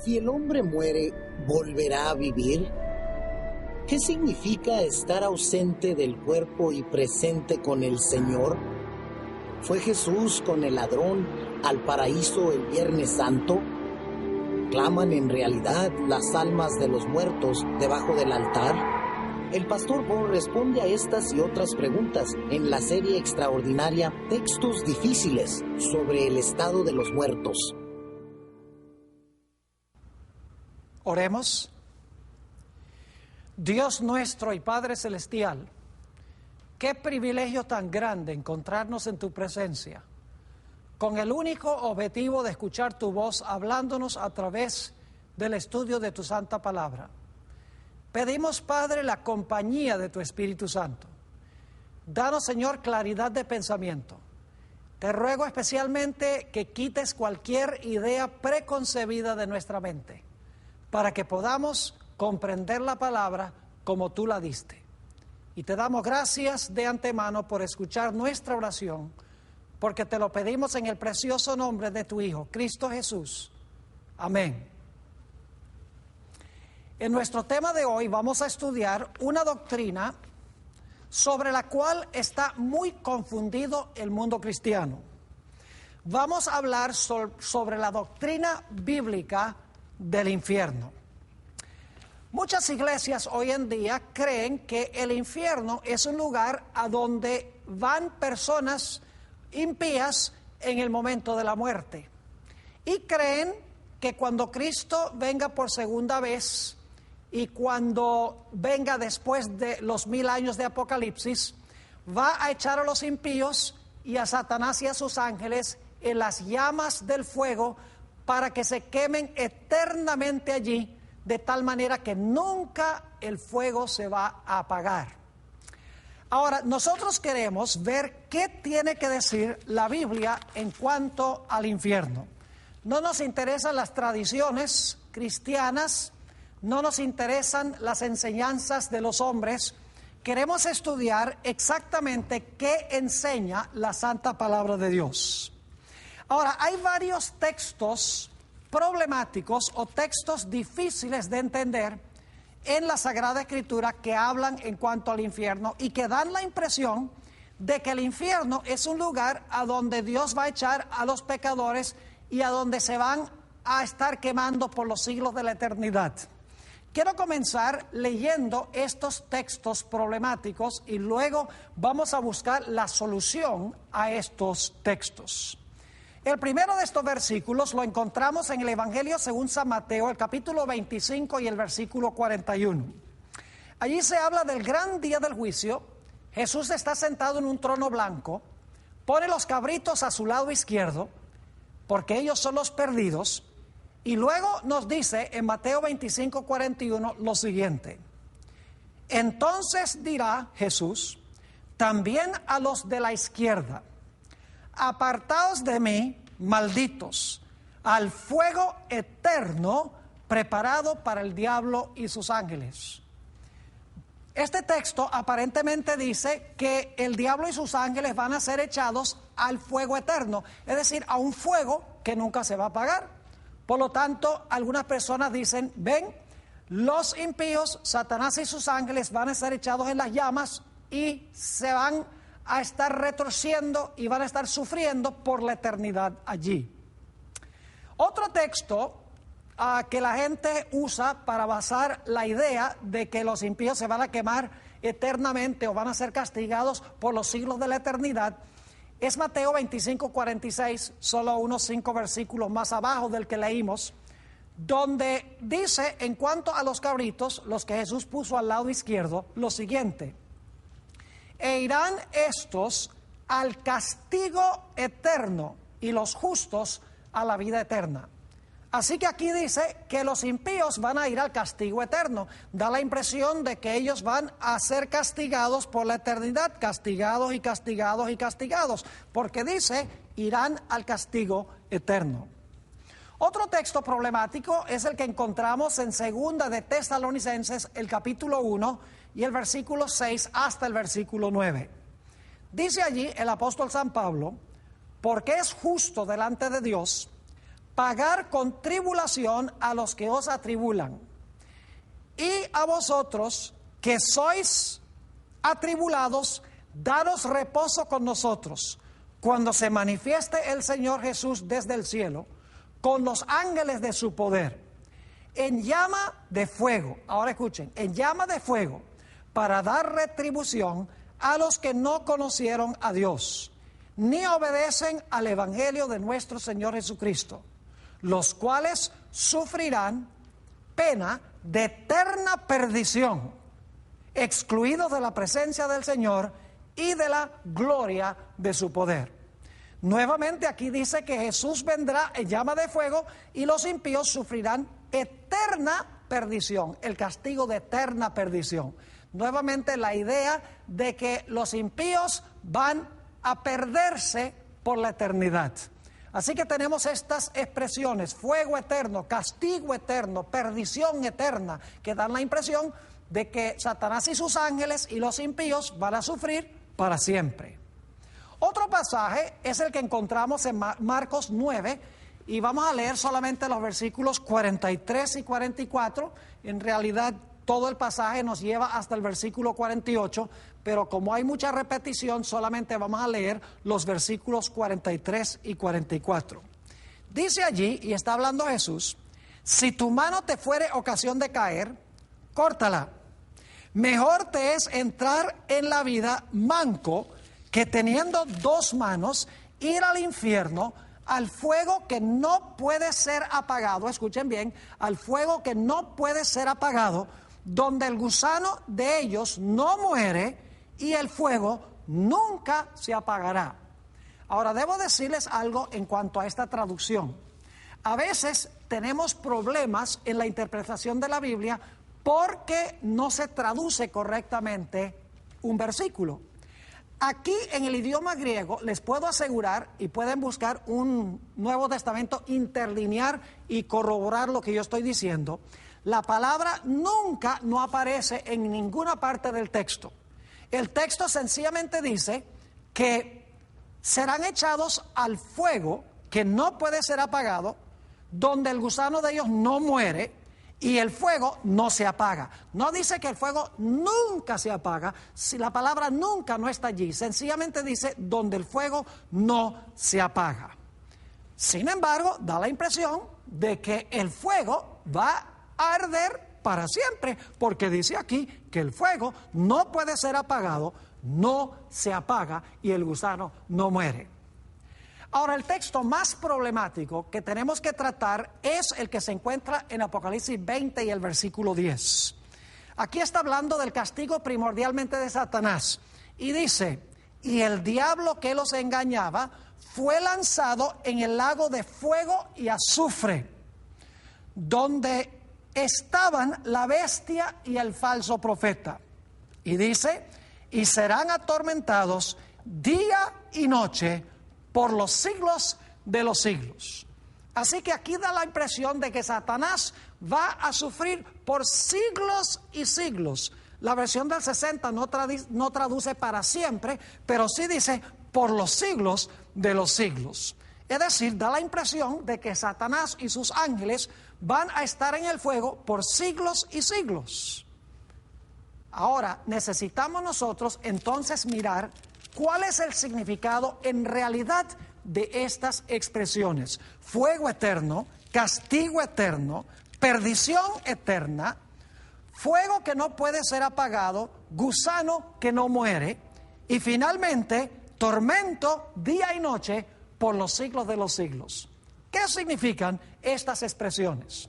Si el hombre muere, ¿volverá a vivir? ¿Qué significa estar ausente del cuerpo y presente con el Señor? ¿Fue Jesús con el ladrón al paraíso el Viernes Santo? ¿Claman en realidad las almas de los muertos debajo del altar? El pastor Bo responde a estas y otras preguntas en la serie extraordinaria Textos Difíciles sobre el estado de los muertos. Oremos. Dios nuestro y Padre Celestial, qué privilegio tan grande encontrarnos en tu presencia, con el único objetivo de escuchar tu voz hablándonos a través del estudio de tu santa palabra. Pedimos, Padre, la compañía de tu Espíritu Santo. Danos, Señor, claridad de pensamiento. Te ruego especialmente que quites cualquier idea preconcebida de nuestra mente, para que podamos comprender la palabra como tú la diste. Y te damos gracias de antemano por escuchar nuestra oración, porque te lo pedimos en el precioso nombre de tu Hijo, Cristo Jesús. Amén. En nuestro tema de hoy vamos a estudiar una doctrina sobre la cual está muy confundido el mundo cristiano. Vamos a hablar sobre la doctrina bíblica del infierno. Muchas iglesias hoy en día creen que el infierno es un lugar a donde van personas impías en el momento de la muerte. Y creen que cuando Cristo venga por segunda vez y cuando venga después de los 1000 años de Apocalipsis, va a echar a los impíos y a Satanás y a sus ángeles en las llamas del fuego para que se quemen eternamente allí, de tal manera que nunca el fuego se va a apagar. Ahora, nosotros queremos ver qué tiene que decir la Biblia en cuanto al infierno. No nos interesan las tradiciones cristianas, no nos interesan las enseñanzas de los hombres. Queremos estudiar exactamente qué enseña la Santa Palabra de Dios. Ahora, hay varios textos problemáticos o textos difíciles de entender en la Sagrada Escritura que hablan en cuanto al infierno y que dan la impresión de que el infierno es un lugar a donde Dios va a echar a los pecadores y a donde se van a estar quemando por los siglos de la eternidad. Quiero comenzar leyendo estos textos problemáticos y luego vamos a buscar la solución a estos textos. El primero de estos versículos lo encontramos en el Evangelio según San Mateo, el capítulo 25 y el versículo 41. Allí se habla del gran día del juicio. Jesús está sentado en un trono blanco, pone los cabritos a su lado izquierdo, porque ellos son los perdidos, y luego nos dice en Mateo 25, 41 lo siguiente: entonces dirá Jesús también a los de la izquierda: apartaos de mí, malditos, al fuego eterno preparado para el diablo y sus ángeles. Este texto aparentemente dice que el diablo y sus ángeles van a ser echados al fuego eterno, es decir, a un fuego que nunca se va a apagar. Por lo tanto, algunas personas dicen, ven, los impíos, Satanás y sus ángeles van a ser echados en las llamas y se van a estar retorciendo y van a estar sufriendo por la eternidad allí. Otro texto que la gente usa para basar la idea de que los impíos se van a quemar eternamente o van a ser castigados por los siglos de la eternidad es Mateo 25, 46, solo unos 5 versículos más abajo del que leímos, donde dice en cuanto a los cabritos, los que Jesús puso al lado izquierdo, lo siguiente: e irán estos al castigo eterno y los justos a la vida eterna. Así que aquí dice que los impíos van a ir al castigo eterno. Da la impresión de que ellos van a ser castigados por la eternidad, castigados y castigados y castigados, porque dice, irán al castigo eterno. Otro texto problemático es el que encontramos en Segunda de Tesalonicenses, el capítulo 1 y el versículo 6 hasta el versículo 9. Dice allí el apóstol San Pablo: porque es justo delante de Dios pagar con tribulación a los que os atribulan. Y a vosotros que sois atribulados, daros reposo con nosotros, cuando se manifieste el Señor Jesús desde el cielo, con los ángeles de su poder, en llama de fuego. Ahora escuchen, en llama de fuego, para dar retribución a los que no conocieron a Dios, ni obedecen al evangelio de nuestro Señor Jesucristo, los cuales sufrirán pena de eterna perdición, excluidos de la presencia del Señor y de la gloria de su poder. Nuevamente aquí dice que Jesús vendrá en llama de fuego y los impíos sufrirán eterna perdición, el castigo de eterna perdición. Nuevamente la idea de que los impíos van a perderse por la eternidad. Así que tenemos estas expresiones: fuego eterno, castigo eterno, perdición eterna, que dan la impresión de que Satanás y sus ángeles y los impíos van a sufrir para siempre. Otro pasaje es el que encontramos en Marcos 9, y vamos a leer solamente los versículos 43 y 44. En realidad todo el pasaje nos lleva hasta el versículo 48, pero como hay mucha repetición, solamente vamos a leer los versículos 43 y 44. Dice allí, y está hablando Jesús: si tu mano te fuere ocasión de caer, córtala. Mejor te es entrar en la vida manco que teniendo dos manos ir al infierno, al fuego que no puede ser apagado. Escuchen bien, al fuego que no puede ser apagado, donde el gusano de ellos no muere y el fuego nunca se apagará. Ahora, debo decirles algo en cuanto a esta traducción. A veces tenemos problemas en la interpretación de la Biblia porque no se traduce correctamente un versículo. Aquí en el idioma griego les puedo asegurar, y pueden buscar un Nuevo Testamento interlinear y corroborar lo que yo estoy diciendo, la palabra nunca no aparece en ninguna parte del texto. El texto sencillamente dice que serán echados al fuego que no puede ser apagado, donde el gusano de ellos no muere y el fuego no se apaga. No dice que el fuego nunca se apaga. Si la palabra nunca no está allí, sencillamente dice donde el fuego no se apaga. Sin embargo, da la impresión de que el fuego va a arder para siempre, porque dice aquí que el fuego no puede ser apagado, no se apaga y el gusano no muere. Ahora, el texto más problemático que tenemos que tratar es el que se encuentra en Apocalipsis 20 y el versículo 10. Aquí está hablando del castigo primordialmente de Satanás y dice: y el diablo que los engañaba fue lanzado en el lago de fuego y azufre, donde estaban la bestia y el falso profeta. Y dice: y serán atormentados día y noche por los siglos de los siglos. Así que aquí da la impresión de que Satanás va a sufrir por siglos y siglos. La versión del 60 no traduce para siempre, pero sí dice por los siglos de los siglos. Es decir, da la impresión de que Satanás y sus ángeles van a estar en el fuego por siglos y siglos. Ahora, necesitamos nosotros entonces mirar cuál es el significado en realidad de estas expresiones: fuego eterno, castigo eterno, perdición eterna, fuego que no puede ser apagado, gusano que no muere, y finalmente tormento día y noche por los siglos de los siglos. ¿Qué significan estas expresiones?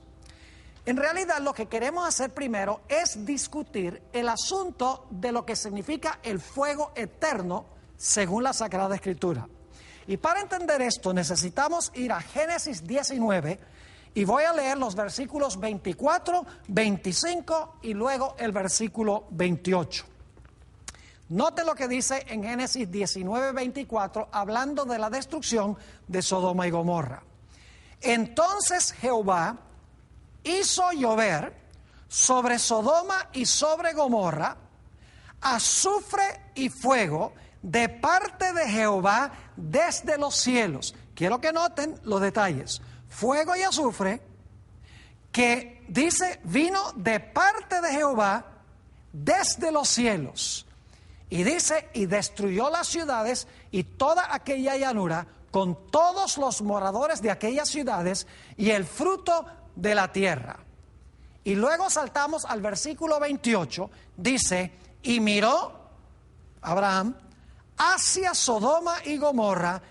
En realidad, lo que queremos hacer primero es discutir el asunto de lo que significa el fuego eterno según la Sagrada Escritura. Y para entender esto necesitamos ir a Génesis 19 y voy a leer los versículos 24, 25 y luego el versículo 28. Note lo que dice en Génesis 19, 24, hablando de la destrucción de Sodoma y Gomorra. Entonces Jehová hizo llover sobre Sodoma y sobre Gomorra azufre y fuego de parte de Jehová desde los cielos. Quiero que noten los detalles. fuego y azufre, que dice, vino de parte de Jehová desde los cielos. Y dice, y destruyó las ciudades y toda aquella llanura con todos los moradores de aquellas ciudades y el fruto de la tierra. Y luego saltamos al versículo 28, dice, y miró Abraham hacia Sodoma y Gomorra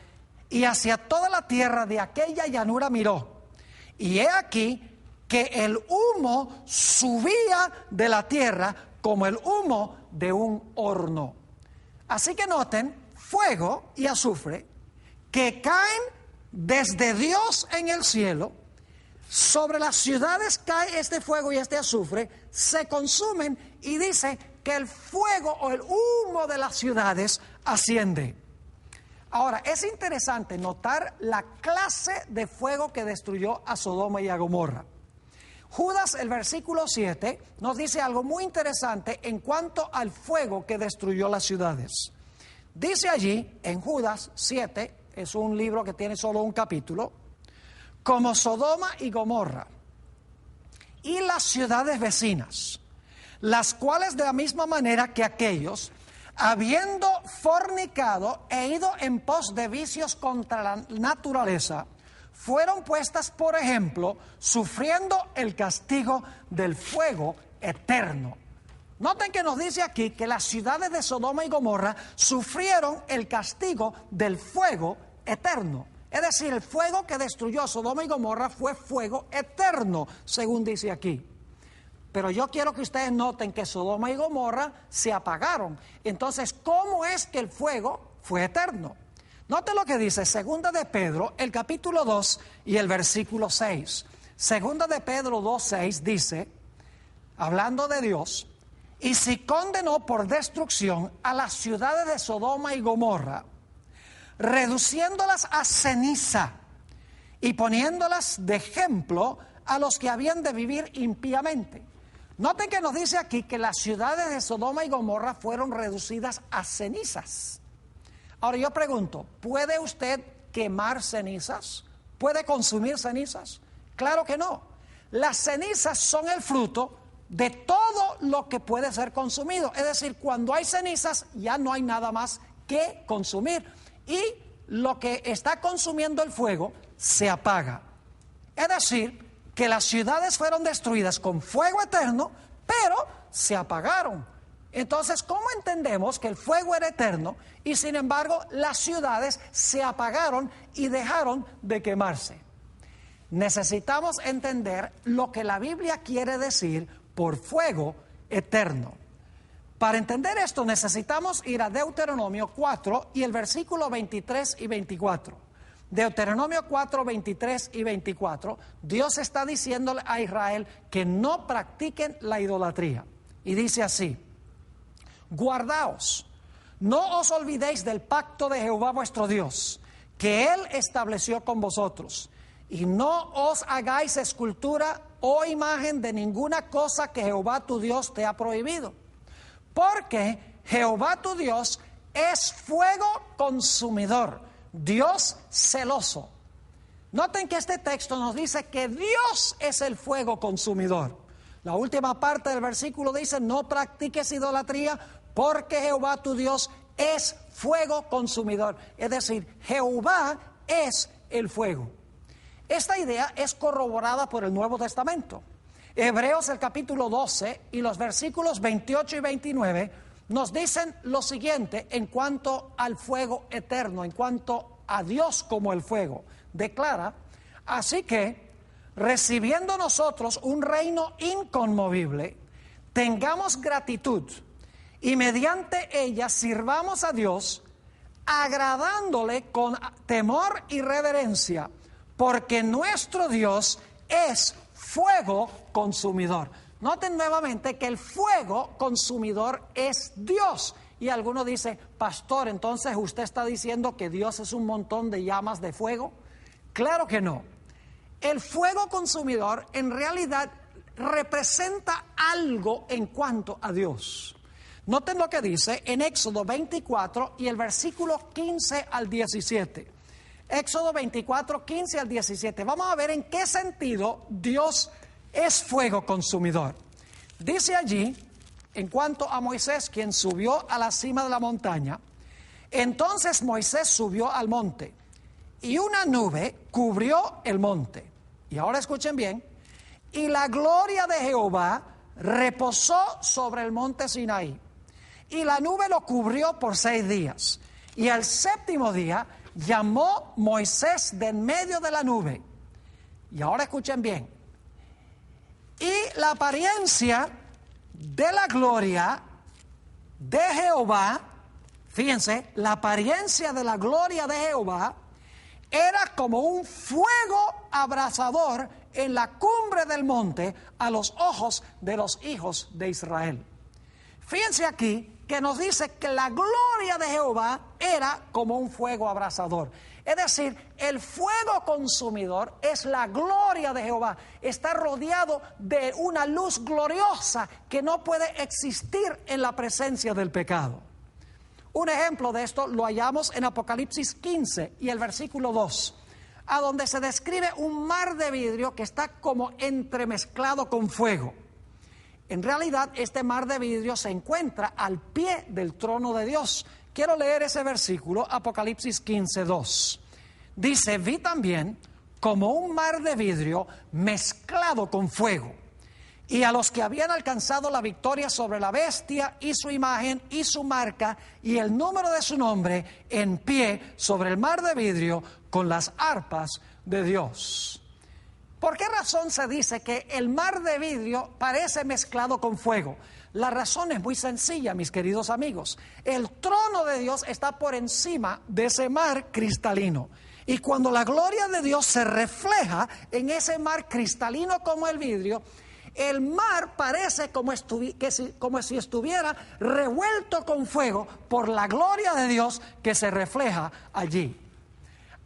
y hacia toda la tierra de aquella llanura miró. Y he aquí que el humo subía de la tierra como el humo de un horno. Así que noten, fuego y azufre que caen desde Dios en el cielo. Sobre las ciudades cae este fuego y este azufre, se consumen y dice que el fuego o el humo de las ciudades asciende. Ahora, es interesante notar la clase de fuego que destruyó a Sodoma y a Gomorra. Judas, el versículo 7, nos dice algo muy interesante en cuanto al fuego que destruyó las ciudades. Dice allí, en Judas 7, es un libro que tiene solo un capítulo, como Sodoma y Gomorra y las ciudades vecinas, las cuales de la misma manera que aquellos, habiendo fornicado e ido en pos de vicios contra la naturaleza, fueron puestas por ejemplo, sufriendo el castigo del fuego eterno. Noten que nos dice aquí que las ciudades de Sodoma y Gomorra sufrieron el castigo del fuego eterno. Es decir, el fuego que destruyó a Sodoma y Gomorra fue fuego eterno, según dice aquí. Pero yo quiero que ustedes noten que Sodoma y Gomorra se apagaron. Entonces, ¿cómo es que el fuego fue eterno? Noten lo que dice Segunda de Pedro, el capítulo 2 y el versículo 6. Segunda de Pedro 2:6 dice, hablando de Dios, y si condenó por destrucción a las ciudades de Sodoma y Gomorra, reduciéndolas a ceniza y poniéndolas de ejemplo a los que habían de vivir impíamente. Noten que nos dice aquí que las ciudades de Sodoma y Gomorra fueron reducidas a cenizas. Ahora yo pregunto, ¿puede usted quemar cenizas? ¿Puede consumir cenizas? Claro que no. Las cenizas son el fruto de todo lo que puede ser consumido. Es decir, cuando hay cenizas ya no hay nada más que consumir. Y lo que está consumiendo el fuego se apaga. Es decir, que las ciudades fueron destruidas con fuego eterno, pero se apagaron. Entonces, ¿cómo entendemos que el fuego era eterno y sin embargo las ciudades se apagaron y dejaron de quemarse? Necesitamos entender lo que la Biblia quiere decir por fuego eterno. Para entender esto necesitamos ir a Deuteronomio 4 y el versículo 23 y 24. Deuteronomio 4, 23 y 24, Dios está diciéndole a Israel que no practiquen la idolatría. Y dice así, guardaos, no os olvidéis del pacto de Jehová vuestro Dios, que Él estableció con vosotros, y no os hagáis escultura o imagen de ninguna cosa que Jehová tu Dios te ha prohibido. Porque Jehová tu Dios es fuego consumidor, Dios celoso. Noten que este texto nos dice que Dios es el fuego consumidor. La última parte del versículo dice, no practiques idolatría porque Jehová tu Dios es fuego consumidor. Es decir, Jehová es el fuego. Esta idea es corroborada por el Nuevo Testamento. Hebreos el capítulo 12 y los versículos 28 y 29 nos dicen lo siguiente en cuanto al fuego eterno, en cuanto a Dios como el fuego. Declara, así que, recibiendo nosotros un reino inconmovible, tengamos gratitud y mediante ella sirvamos a Dios, agradándole con temor y reverencia, porque nuestro Dios es fuego consumidor. Noten nuevamente que el fuego consumidor es Dios. Y alguno dice, pastor, entonces usted está diciendo que Dios es un montón de llamas de fuego. Claro que no. El fuego consumidor en realidad representa algo en cuanto a Dios. Noten lo que dice en Éxodo 24 y el versículo 15 al 17. Éxodo 24, 15 al 17. Vamos a ver en qué sentido Dios es fuego consumidor. Dice allí, en cuanto a Moisés, quien subió a la cima de la montaña, entonces Moisés subió al monte, y una nube cubrió el monte. Y ahora escuchen bien, y la gloria de Jehová reposó sobre el monte Sinaí, y la nube lo cubrió por 6 días. Y al 7º día llamó Moisés de en medio de la nube. Y ahora escuchen bien. Y la apariencia de la gloria de Jehová, fíjense, la apariencia de la gloria de Jehová era como un fuego abrasador en la cumbre del monte a los ojos de los hijos de Israel. Fíjense aquí que nos dice que la gloria de Jehová era como un fuego abrasador. Es decir, el fuego consumidor es la gloria de Jehová. Está rodeado de una luz gloriosa que no puede existir en la presencia del pecado. Un ejemplo de esto lo hallamos en Apocalipsis 15 y el versículo 2, a donde se describe un mar de vidrio que está como entremezclado con fuego. En realidad, este mar de vidrio se encuentra al pie del trono de Dios. Quiero leer ese versículo, Apocalipsis 15, 2. Dice, vi también como un mar de vidrio mezclado con fuego, y a los que habían alcanzado la victoria sobre la bestia y su imagen y su marca y el número de su nombre, en pie sobre el mar de vidrio con las arpas de Dios. ¿Por qué razón se dice que el mar de vidrio parece mezclado con fuego? La razón es muy sencilla, mis queridos amigos. El trono de Dios está por encima de ese mar cristalino. Y cuando la gloria de Dios se refleja en ese mar cristalino como el vidrio, el mar parece como si estuviera revuelto con fuego por la gloria de Dios que se refleja allí.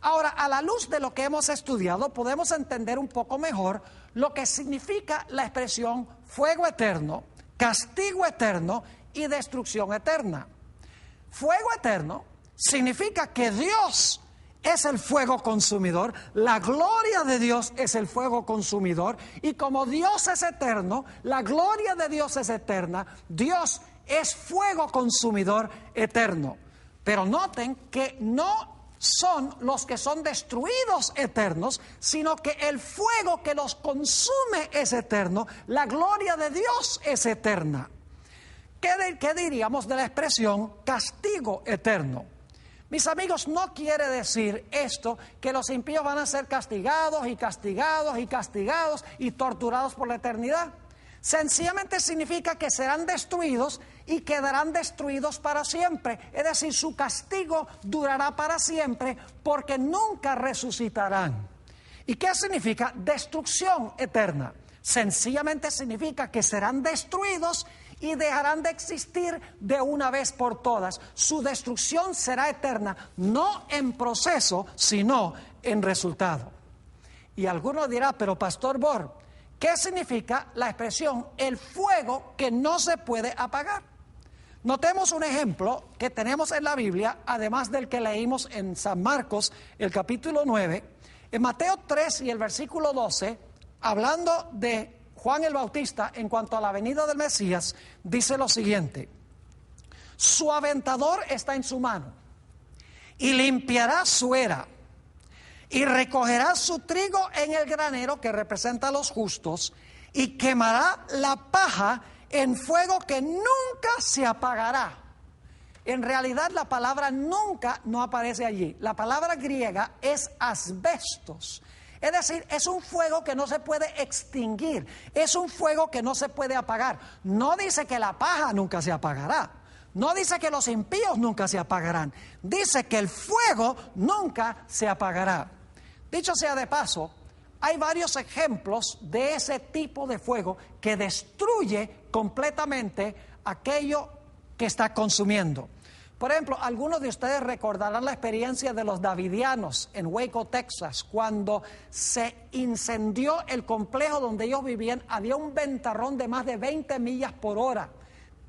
Ahora, a la luz de lo que hemos estudiado, podemos entender un poco mejor lo que significa la expresión fuego eterno, castigo eterno y destrucción eterna. Fuego eterno significa que Dios es el fuego consumidor, la gloria de Dios es el fuego consumidor, y como Dios es eterno, la gloria de Dios es eterna, Dios es fuego consumidor eterno. Pero noten que no son los que son destruidos eternos, sino que el fuego que los consume es eterno, la gloria de Dios es eterna. ¿Qué diríamos de la expresión castigo eterno? Mis amigos, no quiere decir esto que los impíos van a ser castigados y castigados y castigados y torturados por la eternidad. Sencillamente significa que serán destruidos y quedarán destruidos para siempre. Es decir, su castigo durará para siempre porque nunca resucitarán. ¿Y qué significa destrucción eterna? Sencillamente significa que serán destruidos y dejarán de existir de una vez por todas. Su destrucción será eterna, no en proceso, sino en resultado. Y alguno dirá, pero Pastor Bor, ¿qué significa la expresión el fuego que no se puede apagar? Notemos un ejemplo que tenemos en la Biblia, además del que leímos en San Marcos, el capítulo 9, en Mateo 3 y el versículo 12, hablando de Juan el Bautista en cuanto a la venida del Mesías, dice lo siguiente: su aventador está en su mano, y limpiará su era, y recogerá su trigo en el granero, que representa a los justos, y quemará la paja en fuego que nunca se apagará. En realidad la palabra nunca no aparece allí. La palabra griega es asbestos. Es decir, es un fuego que no se puede extinguir, es un fuego que no se puede apagar. No dice que la paja nunca se apagará, no dice que los impíos nunca se apagarán, dice que el fuego nunca se apagará. Dicho sea de paso, hay varios ejemplos de ese tipo de fuego que destruye completamente aquello que está consumiendo. Por ejemplo, algunos de ustedes recordarán la experiencia de los davidianos en Waco, Texas, cuando se incendió el complejo donde ellos vivían. Había un ventarrón de más de 20 millas por hora.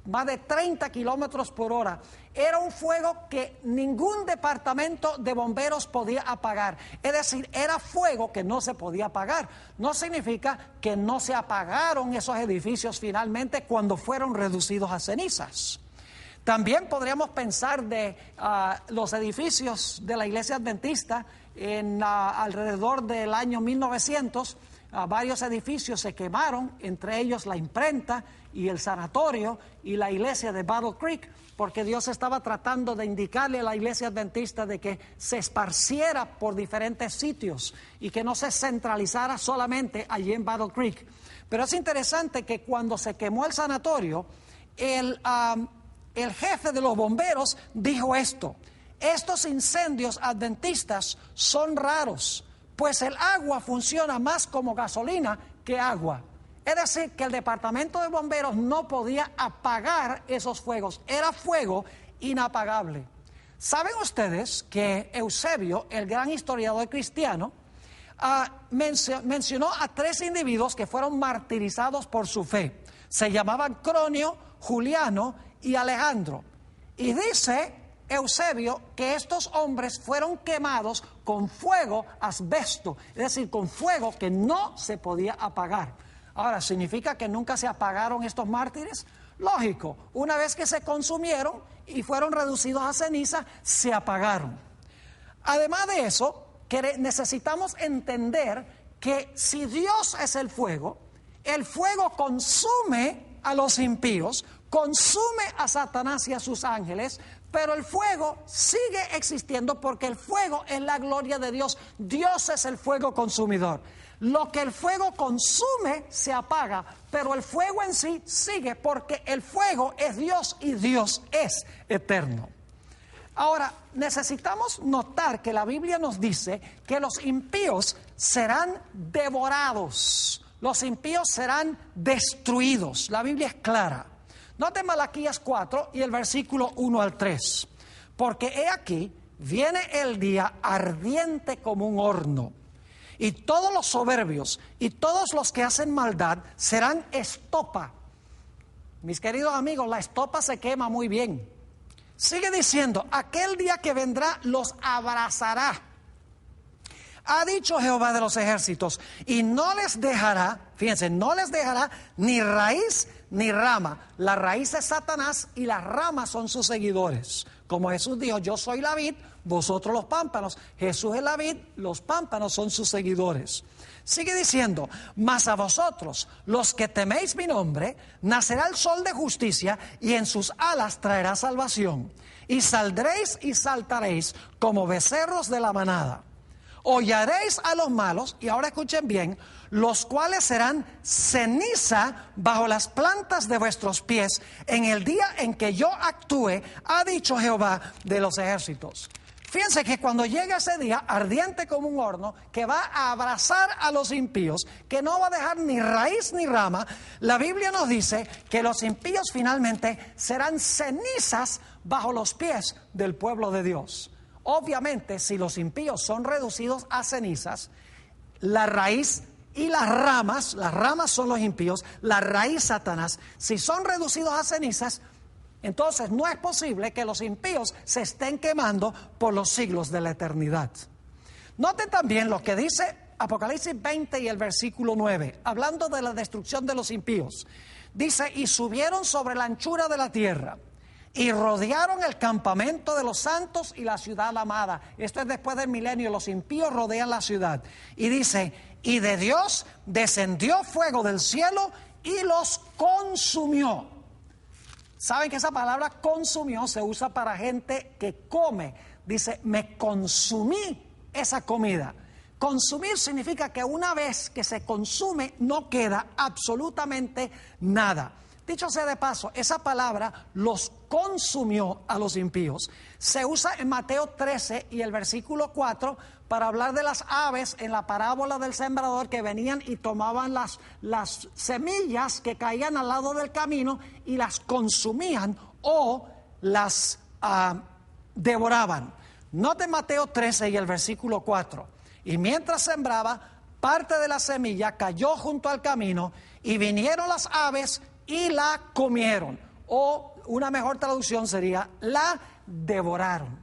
más de 30 kilómetros por hora. Era un fuego que ningún departamento de bomberos podía apagar. Es decir, era fuego que no se podía apagar. No significa que no se apagaron esos edificios finalmente cuando fueron reducidos a cenizas. También podríamos pensar de los edificios de la Iglesia Adventista alrededor del año 1900. Varios edificios se quemaron, entre ellos la imprenta y el sanatorio y la iglesia de Battle Creek, porque Dios estaba tratando de indicarle a la Iglesia Adventista de que se esparciera por diferentes sitios y que no se centralizara solamente allí en Battle Creek. Pero es interesante que cuando se quemó el sanatorio, el jefe de los bomberos dijo esto: estos incendios adventistas son raros, pues el agua funciona más como gasolina que agua. Es decir, que el departamento de bomberos no podía apagar esos fuegos. Era fuego inapagable. ¿Saben ustedes que Eusebio, el gran historiador cristiano, mencionó a 3 individuos que fueron martirizados por su fe? Se llamaban Cronio, Juliano y Alejandro. Y dice Eusebio que estos hombres fueron quemados con fuego asbesto, es decir, con fuego que no se podía apagar. Ahora, ¿significa que nunca se apagaron estos mártires? Lógico, una vez que se consumieron y fueron reducidos a ceniza, se apagaron. Además de eso, necesitamos entender que si Dios es el fuego consume a los impíos, consume a Satanás y a sus ángeles, pero el fuego sigue existiendo porque el fuego es la gloria de Dios. Dios es el fuego consumidor. Lo que el fuego consume se apaga, pero el fuego en sí sigue porque el fuego es Dios y Dios es eterno. Ahora, necesitamos notar que la Biblia nos dice que los impíos serán devorados, los impíos serán destruidos. La Biblia es clara. Noten Malaquías 4 y el versículo 1 al 3. Porque he aquí, viene el día ardiente como un horno, y todos los soberbios y todos los que hacen maldad serán estopa. Mis queridos amigos, la estopa se quema muy bien. Sigue diciendo, aquel día que vendrá los abrazará. Ha dicho Jehová de los ejércitos, y no les dejará, fíjense, no les dejará ni raíz ni rama. La raíz es Satanás y las ramas son sus seguidores. Como Jesús dijo, yo soy la vid, vosotros los pámpanos. Jesús es la vid, los pámpanos son sus seguidores. Sigue diciendo, mas a vosotros, los que teméis mi nombre, nacerá el sol de justicia y en sus alas traerá salvación. Y saldréis y saltaréis como becerros de la manada. Hollaréis a los malos, y ahora escuchen bien, los cuales serán ceniza bajo las plantas de vuestros pies en el día en que yo actúe, ha dicho Jehová de los ejércitos. Fíjense que cuando llega ese día ardiente como un horno, que va a abrazar a los impíos, que no va a dejar ni raíz ni rama, la Biblia nos dice que los impíos finalmente serán cenizas bajo los pies del pueblo de Dios. Obviamente, si los impíos son reducidos a cenizas, la raíz y las ramas son los impíos, la raíz Satanás, si son reducidos a cenizas, entonces no es posible que los impíos se estén quemando por los siglos de la eternidad. Noten también lo que dice Apocalipsis 20 y el versículo 9, hablando de la destrucción de los impíos. Dice, y subieron sobre la anchura de la tierra, y rodearon el campamento de los santos y la ciudad amada. Esto es después del milenio, los impíos rodean la ciudad. Y dice, y de Dios descendió fuego del cielo y los consumió. ¿Saben que esa palabra consumió se usa para gente que come? Dice, me consumí esa comida. Consumir significa que una vez que se consume no queda absolutamente nada. Dicho sea de paso, esa palabra los consumió a los impíos. Se usa en Mateo 13 y el versículo 4 para hablar de las aves en la parábola del sembrador que venían y tomaban las semillas que caían al lado del camino y las consumían o las devoraban. Note Mateo 13 y el versículo 4. Y mientras sembraba, parte de la semilla cayó junto al camino y vinieron las aves y la comieron. o una mejor traducción sería la devoraron.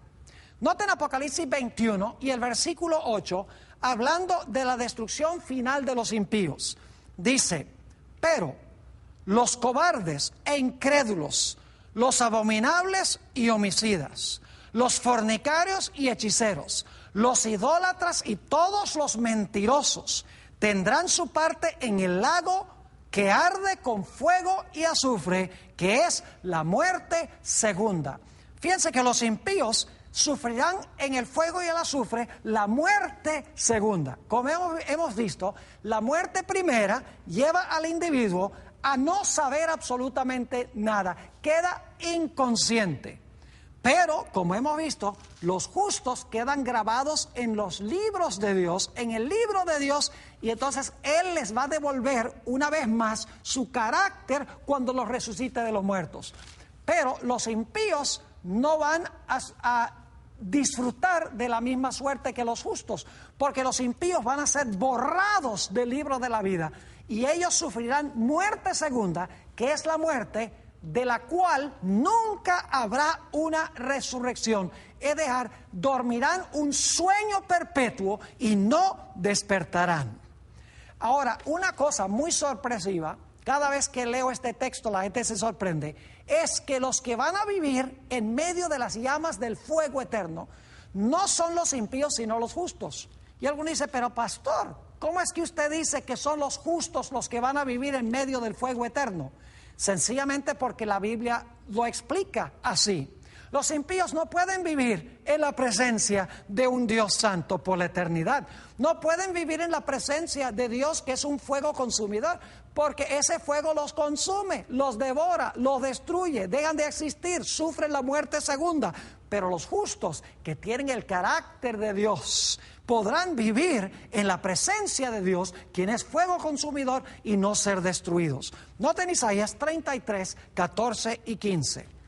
Noten Apocalipsis 21 y el versículo 8, hablando de la destrucción final de los impíos. Dice, pero los cobardes e incrédulos, los abominables y homicidas, los fornicarios y hechiceros, los idólatras y todos los mentirosos tendrán su parte en el lago que arde con fuego y azufre, que es la muerte segunda. Fíjense que los impíos sufrirán en el fuego y el azufre la muerte segunda. Como hemos visto, la muerte primera lleva al individuo a no saber absolutamente nada, queda inconsciente. Pero, como hemos visto, los justos quedan grabados en los libros de Dios, en el libro de Dios, y entonces Él les va a devolver una vez más su carácter cuando los resucite de los muertos. Pero los impíos no van a disfrutar de la misma suerte que los justos, porque los impíos van a ser borrados del libro de la vida, y ellos sufrirán muerte segunda, que es la muerte de la cual nunca habrá una resurrección. Es decir, dormirán un sueño perpetuo y no despertarán. Ahora, una cosa muy sorpresiva, cada vez que leo este texto la gente se sorprende, es que los que van a vivir en medio de las llamas del fuego eterno no son los impíos sino los justos. Y alguno dice, pero pastor, ¿cómo es que usted dice que son los justos los que van a vivir en medio del fuego eterno? Sencillamente porque la Biblia lo explica así. Los impíos no pueden vivir en la presencia de un Dios santo por la eternidad. No pueden vivir en la presencia de Dios, que es un fuego consumidor, porque ese fuego los consume, los devora, los destruye, dejan de existir, sufren la muerte segunda. Pero los justos, que tienen el carácter de Dios, podrán vivir en la presencia de Dios, quien es fuego consumidor, y no ser destruidos. Noten Isaías 33, 14 y 15.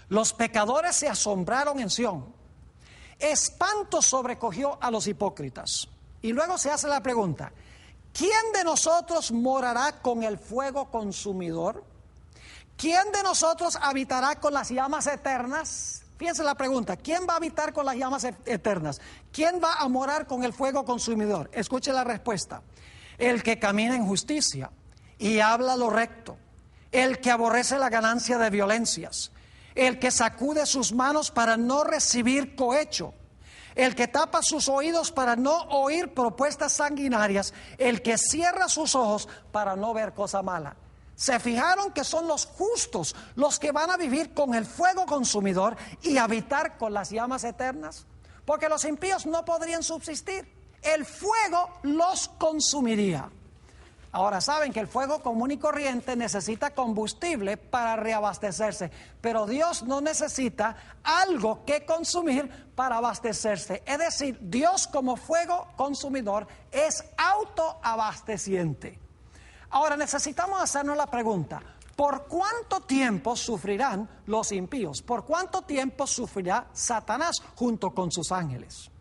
Los pecadores se asombraron en Sión. Espanto sobrecogió a los hipócritas. Y luego se hace la pregunta, ¿quién de nosotros morará con el fuego consumidor? ¿Quién de nosotros habitará con las llamas eternas? Fíjense la pregunta, ¿quién va a habitar con las llamas eternas? ¿Quién va a morar con el fuego consumidor? Escuche la respuesta. El que camina en justicia y habla lo recto, el que aborrece la ganancia de violencias, el que sacude sus manos para no recibir cohecho, el que tapa sus oídos para no oír propuestas sanguinarias, el que cierra sus ojos para no ver cosa mala. ¿Se fijaron que son los justos los que van a vivir con el fuego consumidor y habitar con las llamas eternas? Porque los impíos no podrían subsistir. El fuego los consumiría. Ahora saben que el fuego común y corriente necesita combustible para reabastecerse, pero Dios no necesita algo que consumir para abastecerse. Es decir, Dios como fuego consumidor es autoabasteciente. Ahora necesitamos hacernos la pregunta, ¿por cuánto tiempo sufrirán los impíos? ¿Por cuánto tiempo sufrirá Satanás junto con sus ángeles?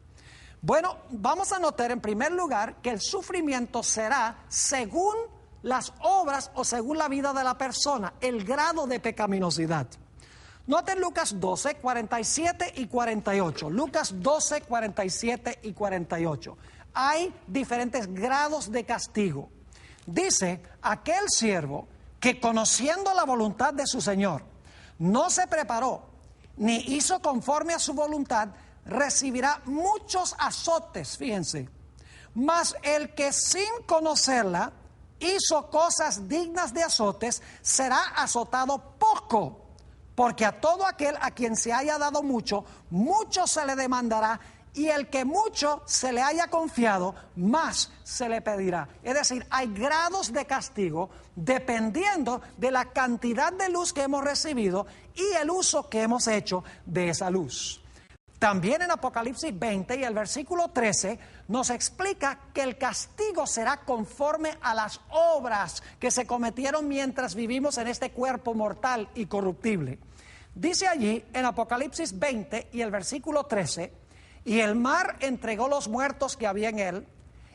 Bueno, vamos a notar en primer lugar que el sufrimiento será según las obras o según la vida de la persona, el grado de pecaminosidad. Noten Lucas 12, 47 y 48. Lucas 12, 47 y 48. Hay diferentes grados de castigo. Dice, aquel siervo que conociendo la voluntad de su Señor, no se preparó, ni hizo conforme a su voluntad, recibirá muchos azotes, fíjense. Mas el que sin conocerla hizo cosas dignas de azotes, será azotado poco, porque a todo aquel a quien se haya dado mucho, mucho se le demandará, y el que mucho se le haya confiado, más se le pedirá. Es decir, hay grados de castigo dependiendo de la cantidad de luz que hemos recibido y el uso que hemos hecho de esa luz. También en Apocalipsis 20 y el versículo 13 nos explica que el castigo será conforme a las obras que se cometieron mientras vivimos en este cuerpo mortal y corruptible. Dice allí en Apocalipsis 20 y el versículo 13, y el mar entregó los muertos que había en él,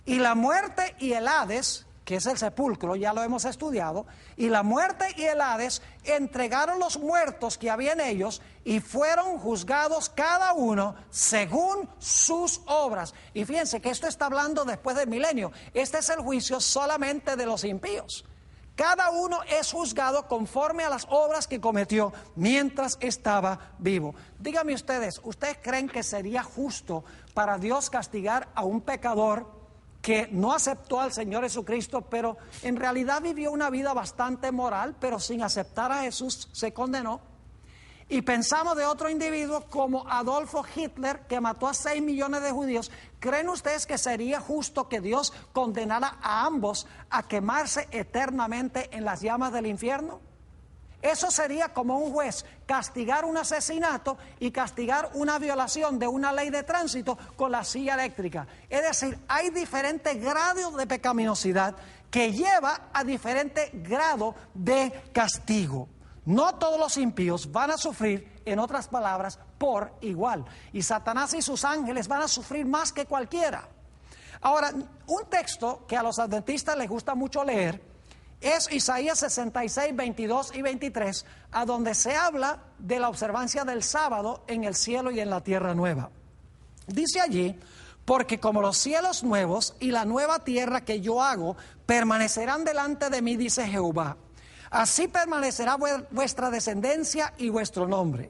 y la muerte y el Hades que es el sepulcro, ya lo hemos estudiado, y la muerte y el Hades entregaron los muertos que había en ellos y fueron juzgados cada uno según sus obras. Y fíjense que esto está hablando después del milenio. Este es el juicio solamente de los impíos. Cada uno es juzgado conforme a las obras que cometió mientras estaba vivo. Díganme ustedes, ¿ustedes creen que sería justo para Dios castigar a un pecador que no aceptó al Señor Jesucristo, pero en realidad vivió una vida bastante moral, pero sin aceptar a Jesús se condenó? Y pensamos de otro individuo como Adolfo Hitler, que mató a 6 millones de judíos. ¿Creen ustedes que sería justo que Dios condenara a ambos a quemarse eternamente en las llamas del infierno? Eso sería como un juez castigar un asesinato y castigar una violación de una ley de tránsito con la silla eléctrica. Es decir, hay diferentes grados de pecaminosidad que lleva a diferente grado de castigo. No todos los impíos van a sufrir, en otras palabras, por igual. Y Satanás y sus ángeles van a sufrir más que cualquiera. Ahora, un texto que a los adventistas les gusta mucho leer es Isaías 66, 22 y 23, a donde se habla de la observancia del sábado en el cielo y en la tierra nueva. Dice allí: porque como los cielos nuevos y la nueva tierra que yo hago permanecerán delante de mí, dice Jehová, así permanecerá vuestra descendencia y vuestro nombre.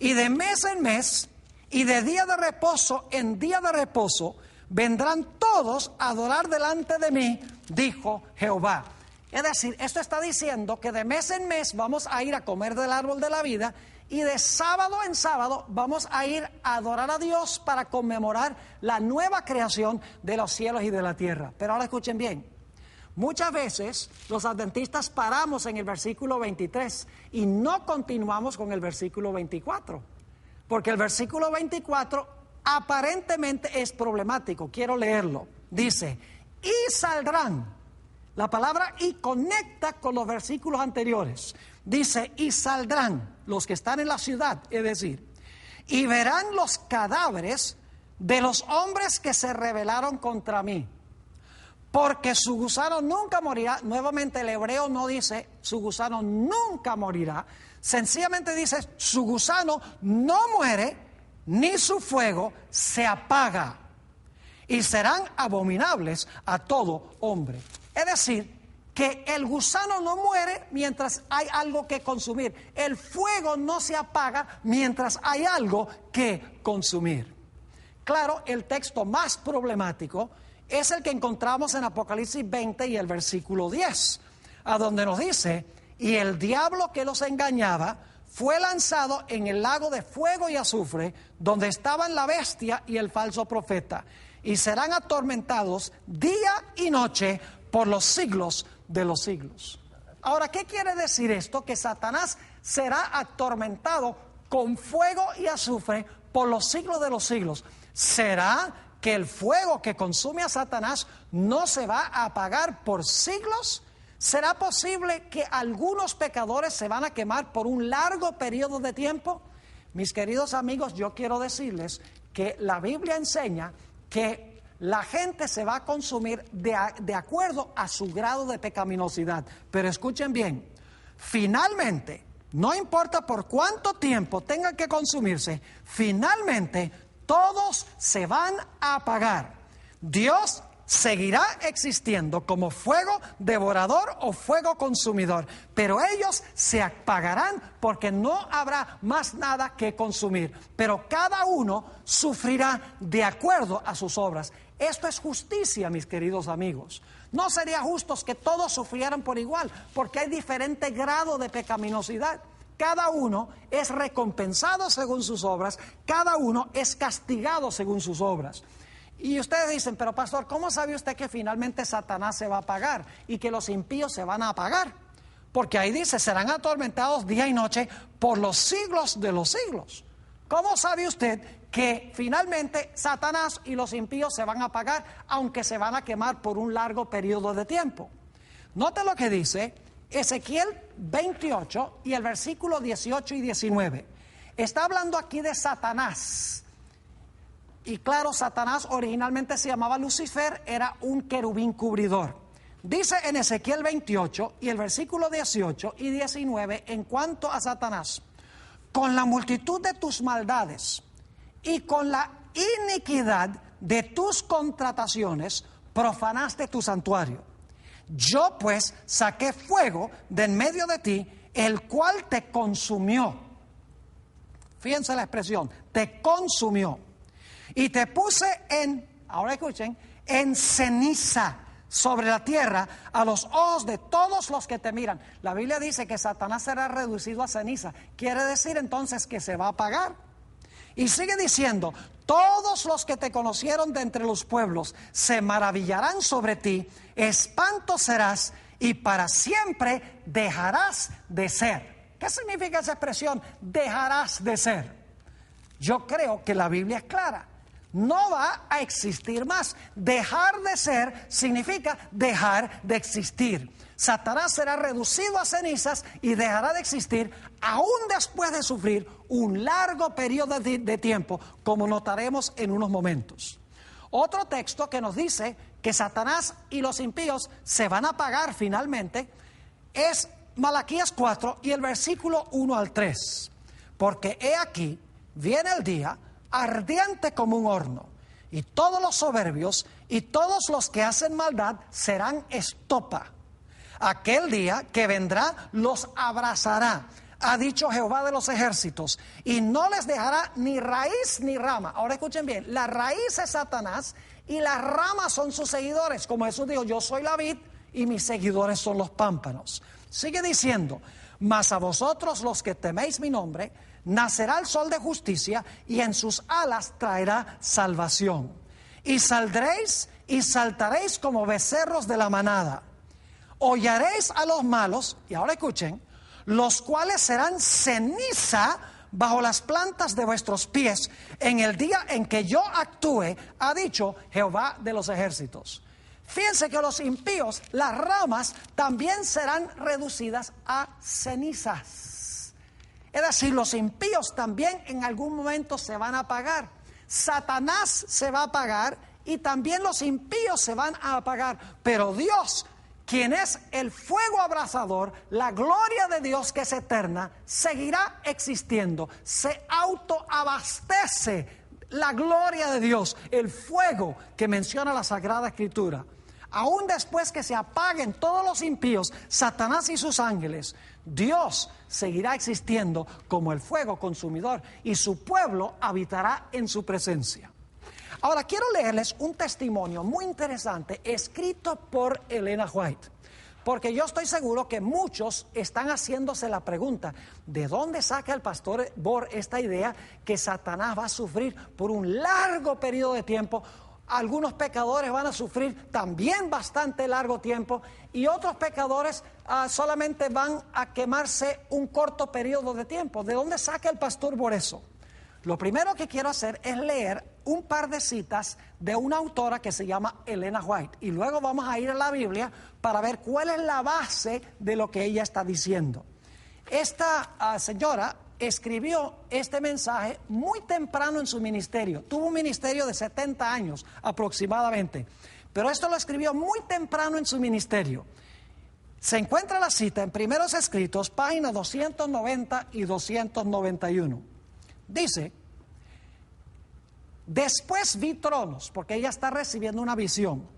Y de mes en mes y de día de reposo en día de reposo vendrán todos a adorar delante de mí, dijo Jehová. Es decir, esto está diciendo que de mes en mes vamos a ir a comer del árbol de la vida y de sábado en sábado vamos a ir a adorar a Dios para conmemorar la nueva creación de los cielos y de la tierra. Pero ahora escuchen bien. Muchas veces los adventistas paramos en el versículo 23 y no continuamos con el versículo 24, porque el versículo 24 aparentemente es problemático. Quiero leerlo. Dice: y saldrán. La palabra "y" conecta con los versículos anteriores. Dice: y saldrán los que están en la ciudad, es decir, y verán los cadáveres de los hombres que se rebelaron contra mí. Porque su gusano nunca morirá. Nuevamente el hebreo no dice su gusano nunca morirá. Sencillamente dice su gusano no muere, ni su fuego se apaga. Y serán abominables a todo hombre. Es decir, que el gusano no muere mientras hay algo que consumir. El fuego no se apaga mientras hay algo que consumir. Claro, el texto más problemático es el que encontramos en Apocalipsis 20 y el versículo 10, a donde nos dice: y el diablo que los engañaba fue lanzado en el lago de fuego y azufre, donde estaban la bestia y el falso profeta, y serán atormentados día y noche por los siglos de los siglos. Ahora, ¿qué quiere decir esto? Que Satanás será atormentado con fuego y azufre por los siglos de los siglos. ¿Será que el fuego que consume a Satanás no se va a apagar por siglos? ¿Será posible que algunos pecadores se van a quemar por un largo periodo de tiempo? Mis queridos amigos, yo quiero decirles que la Biblia enseña que la gente se va a consumir de acuerdo a su grado de pecaminosidad. Pero escuchen bien, finalmente, no importa por cuánto tiempo tengan que consumirse, finalmente todos se van a apagar. Dios seguirá existiendo como fuego devorador o fuego consumidor, pero ellos se apagarán porque no habrá más nada que consumir. Pero cada uno sufrirá de acuerdo a sus obras. Esto es justicia, mis queridos amigos. No sería justo que todos sufrieran por igual, porque hay diferente grado de pecaminosidad. Cada uno es recompensado según sus obras, cada uno es castigado según sus obras. Y ustedes dicen: pero pastor, ¿cómo sabe usted que finalmente Satanás se va a apagar y que los impíos se van a apagar? Porque ahí dice: serán atormentados día y noche por los siglos de los siglos. ¿Cómo sabe usted que finalmente Satanás y los impíos se van a apagar, aunque se van a quemar por un largo periodo de tiempo? Note lo que dice Ezequiel 28 y el versículo 18 y 19. Está hablando aquí de Satanás. Y claro, Satanás originalmente se llamaba Lucifer, era un querubín cubridor. Dice en Ezequiel 28 y el versículo 18 y 19 en cuanto a Satanás: con la multitud de tus maldades y con la iniquidad de tus contrataciones profanaste tu santuario. Yo pues saqué fuego de en medio de ti, el cual te consumió. Fíjense la expresión, te consumió. Y te puse ahora escuchen, en ceniza sobre la tierra a los ojos de todos los que te miran. La Biblia dice que Satanás será reducido a ceniza. Quiere decir entonces que se va a apagar. Y sigue diciendo: todos los que te conocieron de entre los pueblos se maravillarán sobre ti, espanto serás y para siempre dejarás de ser. ¿Qué significa esa expresión, dejarás de ser? Yo creo que la Biblia es clara. No va a existir más. Dejar de ser significa dejar de existir. Satanás será reducido a cenizas y dejará de existir aún después de sufrir un largo periodo de tiempo, como notaremos en unos momentos. Otro texto que nos dice que Satanás y los impíos se van a apagar finalmente es Malaquías 4 y el versículo 1 al 3. Porque he aquí, viene el día ardiente como un horno, y todos los soberbios y todos los que hacen maldad serán estopa. Aquel día que vendrá los abrazará, ha dicho Jehová de los ejércitos, y no les dejará ni raíz ni rama. Ahora escuchen bien, la raíz es Satanás y las ramas son sus seguidores. Como Jesús dijo: yo soy la vid y mis seguidores son los pámpanos. Sigue diciendo: mas a vosotros los que teméis mi nombre, nacerá el sol de justicia y en sus alas traerá salvación. Y saldréis y saltaréis como becerros de la manada. Hollaréis a los malos, y ahora escuchen, los cuales serán ceniza bajo las plantas de vuestros pies en el día en que yo actúe, ha dicho Jehová de los ejércitos. Fíjense que los impíos, las ramas, también serán reducidas a cenizas. Es decir, los impíos también en algún momento se van a apagar. Satanás se va a apagar y también los impíos se van a apagar. Pero Dios, quien es el fuego abrasador, la gloria de Dios que es eterna, seguirá existiendo. Se autoabastece la gloria de Dios, el fuego que menciona la Sagrada Escritura. Aún después que se apaguen todos los impíos, Satanás y sus ángeles, Dios seguirá existiendo como el fuego consumidor y su pueblo habitará en su presencia. Ahora quiero leerles un testimonio muy interesante escrito por Elena White, porque yo estoy seguro que muchos están haciéndose la pregunta: ¿de dónde saca el pastor Bor esta idea que Satanás va a sufrir por un largo periodo de tiempo? Algunos pecadores van a sufrir también bastante largo tiempo y otros pecadores solamente van a quemarse un corto periodo de tiempo. ¿De dónde saca el pastor Bor eso? Lo primero que quiero hacer es leer un par de citas de una autora que se llama Elena White y luego vamos a ir a la Biblia para ver cuál es la base de lo que ella está diciendo. Esta señora escribió este mensaje muy temprano en su ministerio. Tuvo un ministerio de 70 años aproximadamente, pero esto lo escribió muy temprano en su ministerio. Se encuentra la cita en Primeros Escritos, páginas 290 y 291. Dice: después vi tronos, porque ella está recibiendo una visión.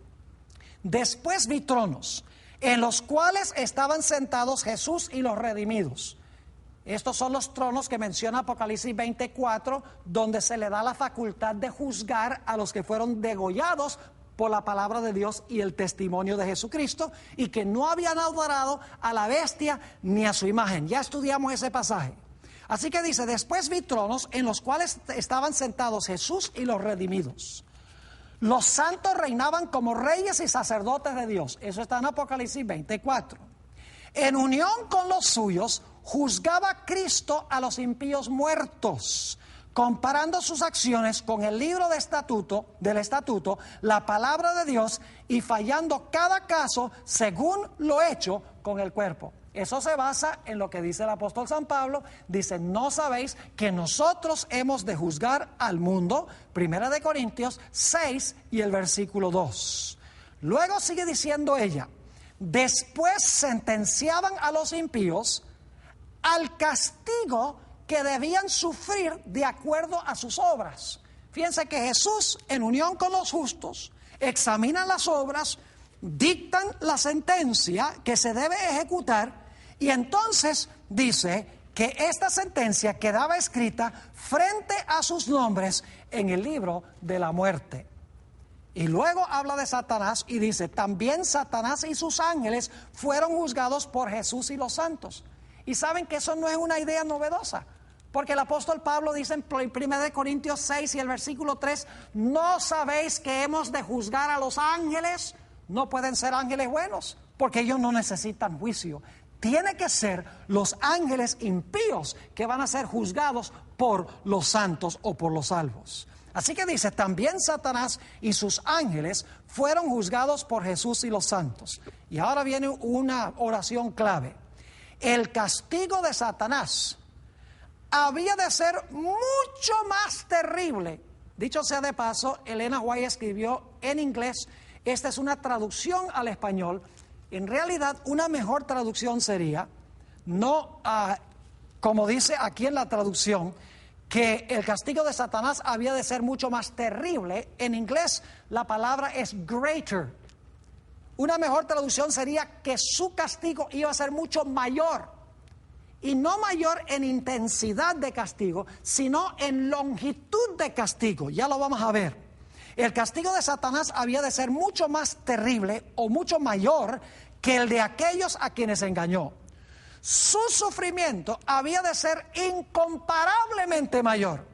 Después vi tronos, en los cuales estaban sentados Jesús y los redimidos. Estos son los tronos que menciona Apocalipsis 24, donde se le da la facultad de juzgar a los que fueron degollados por la palabra de Dios y el testimonio de Jesucristo, y que no habían adorado a la bestia ni a su imagen. Ya estudiamos ese pasaje. Así que dice: después vi tronos en los cuales estaban sentados Jesús y los redimidos. Los santos reinaban como reyes y sacerdotes de Dios. Eso está en Apocalipsis 24. En unión con los suyos, juzgaba Cristo a los impíos muertos, comparando sus acciones con el libro del estatuto, la palabra de Dios, y fallando cada caso según lo hecho con el cuerpo. Eso se basa en lo que dice el apóstol San Pablo. Dice: ¿no sabéis que nosotros hemos de juzgar al mundo? 1 Corintios 6 y el versículo 2. Luego sigue diciendo ella: después sentenciaban a los impíos al castigo que debían sufrir de acuerdo a sus obras. Fíjense que Jesús, en unión con los justos, examina las obras, dictan la sentencia que se debe ejecutar, y entonces dice que esta sentencia quedaba escrita frente a sus nombres en el libro de la muerte. Y luego habla de Satanás y dice, también Satanás y sus ángeles fueron juzgados por Jesús y los santos. Y saben que eso no es una idea novedosa, porque el apóstol Pablo dice en 1 Corintios 6 y el versículo 3, ¿no sabéis que hemos de juzgar a los ángeles? No pueden ser ángeles buenos, porque ellos no necesitan juicio. Tiene que ser los ángeles impíos que van a ser juzgados por los santos o por los salvos. Así que dice, también Satanás y sus ángeles fueron juzgados por Jesús y los santos. Y ahora viene una oración clave. El castigo de Satanás había de ser mucho más terrible. Dicho sea de paso, Elena White escribió en inglés, esta es una traducción al español. En realidad, una mejor traducción sería, no como dice aquí en la traducción, que el castigo de Satanás había de ser mucho más terrible. En inglés la palabra es greater. Una mejor traducción sería que su castigo iba a ser mucho mayor. Y no mayor en intensidad de castigo, sino en longitud de castigo. Ya lo vamos a ver. El castigo de Satanás había de ser mucho más terrible o mucho mayor que el de aquellos a quienes engañó. Su sufrimiento había de ser incomparablemente mayor.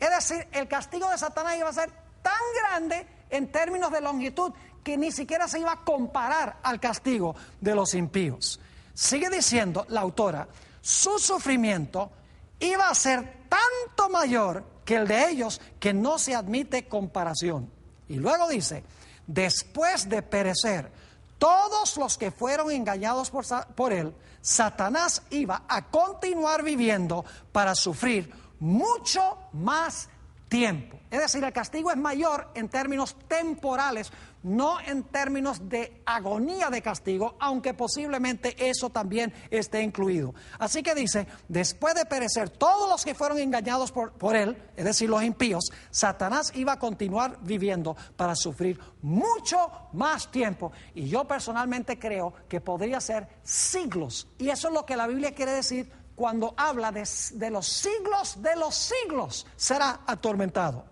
Es decir, el castigo de Satanás iba a ser tan grande en términos de longitud que ni siquiera se iba a comparar al castigo de los impíos. Sigue diciendo la autora, su sufrimiento iba a ser tanto mayor que el de ellos que no se admite comparación. Y luego dice, después de perecer todos los que fueron engañados por él, Satanás iba a continuar viviendo para sufrir mucho más tiempo. Es decir, el castigo es mayor en términos temporales, no en términos de agonía de castigo, aunque posiblemente eso también esté incluido. Así que dice, después de perecer todos los que fueron engañados por él, es decir, los impíos, Satanás iba a continuar viviendo para sufrir mucho más tiempo. Y yo personalmente creo que podría ser siglos. Y eso es lo que la Biblia quiere decir cuando habla de los siglos será atormentado.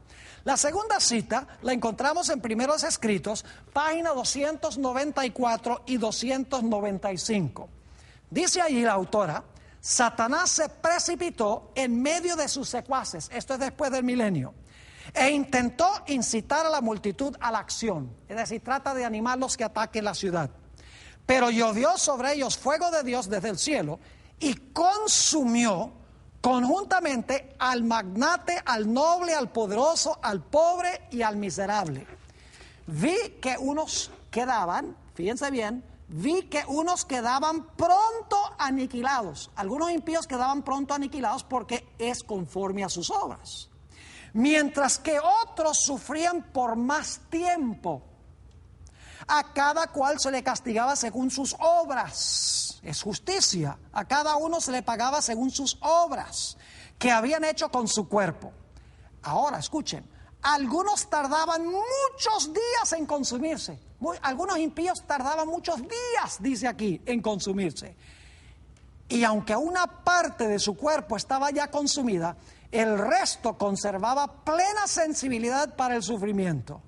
La segunda cita la encontramos en Primeros Escritos, página 294 y 295. Dice allí la autora, Satanás se precipitó en medio de sus secuaces, esto es después del milenio, e intentó incitar a la multitud a la acción, es decir, trata de animarlos que ataquen la ciudad. Pero llovió sobre ellos fuego de Dios desde el cielo y consumió conjuntamente al magnate, al noble, al poderoso, al pobre y al miserable. Vi que unos quedaban, fíjense bien, vi que unos quedaban pronto aniquilados. Algunos impíos quedaban pronto aniquilados porque es conforme a sus obras. Mientras que otros sufrían por más tiempo. A cada cual se le castigaba según sus obras. Es justicia. A cada uno se le pagaba según sus obras que habían hecho con su cuerpo. Ahora, escuchen. Algunos tardaban muchos días en consumirse. Algunos impíos tardaban muchos días, dice aquí, en consumirse. Y aunque una parte de su cuerpo estaba ya consumida, el resto conservaba plena sensibilidad para el sufrimiento.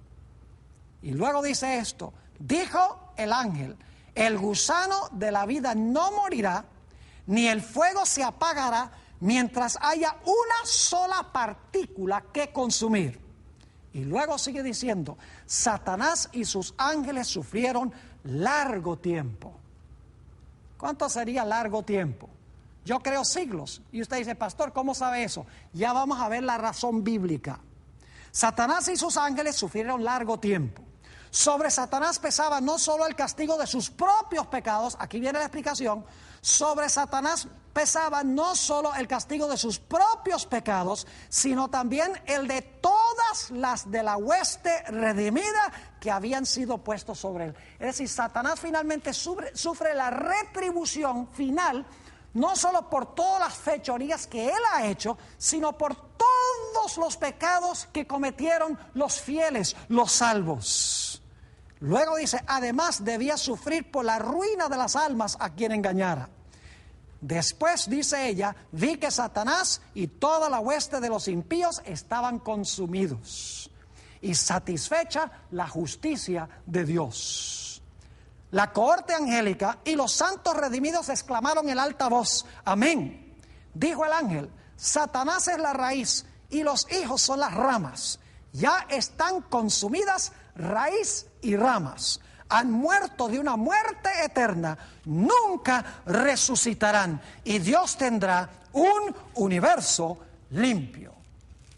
Y luego dice esto. Dijo el ángel, el gusano de la vida no morirá, ni el fuego se apagará mientras haya una sola partícula que consumir. Y luego sigue diciendo, Satanás y sus ángeles sufrieron largo tiempo. ¿Cuánto sería largo tiempo? Yo creo siglos. Y usted dice, pastor, ¿cómo sabe eso? Ya vamos a ver la razón bíblica. Satanás y sus ángeles sufrieron largo tiempo. Sobre Satanás pesaba no solo el castigo de sus propios pecados, aquí viene la explicación, sobre Satanás pesaba no solo el castigo de sus propios pecados, sino también el de todas las de la hueste redimida que habían sido puestos sobre él. Es decir, Satanás finalmente sufre la retribución final, no solo por todas las fechorías que él ha hecho, sino por todos los pecados que cometieron los fieles, los salvos. Luego dice, además debía sufrir por la ruina de las almas a quien engañara. Después, dice ella, vi que Satanás y toda la hueste de los impíos estaban consumidos y satisfecha la justicia de Dios. La cohorte angélica y los santos redimidos exclamaron en alta voz, amén. Dijo el ángel, Satanás es la raíz y los hijos son las ramas. Ya están consumidas raíz y ramas. Han muerto de una muerte eterna, nunca resucitarán y Dios tendrá un universo limpio.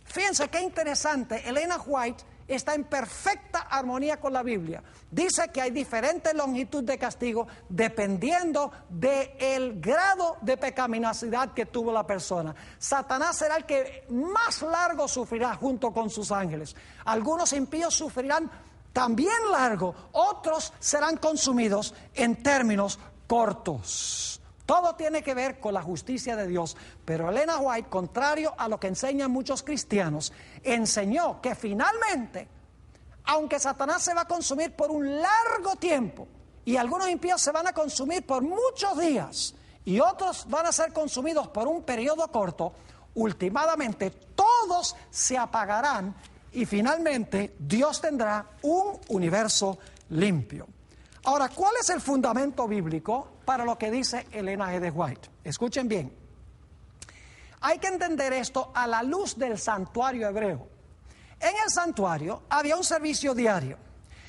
Fíjense qué interesante, Elena White está en perfecta armonía con la Biblia. Dice que hay diferente longitud de castigo dependiendo del grado de pecaminosidad que tuvo la persona. Satanás será el que más largo sufrirá junto con sus ángeles. Algunos impíos sufrirán también largo, otros serán consumidos en términos cortos. Todo tiene que ver con la justicia de Dios, pero Elena White, contrario a lo que enseñan muchos cristianos, enseñó que finalmente, aunque Satanás se va a consumir por un largo tiempo, y algunos impíos se van a consumir por muchos días, y otros van a ser consumidos por un periodo corto, últimamente todos se apagarán y finalmente Dios tendrá un universo limpio. Ahora, ¿cuál es el fundamento bíblico para lo que dice Elena G. White? Escuchen bien. Hay que entender esto a la luz del santuario hebreo. En el santuario había un servicio diario.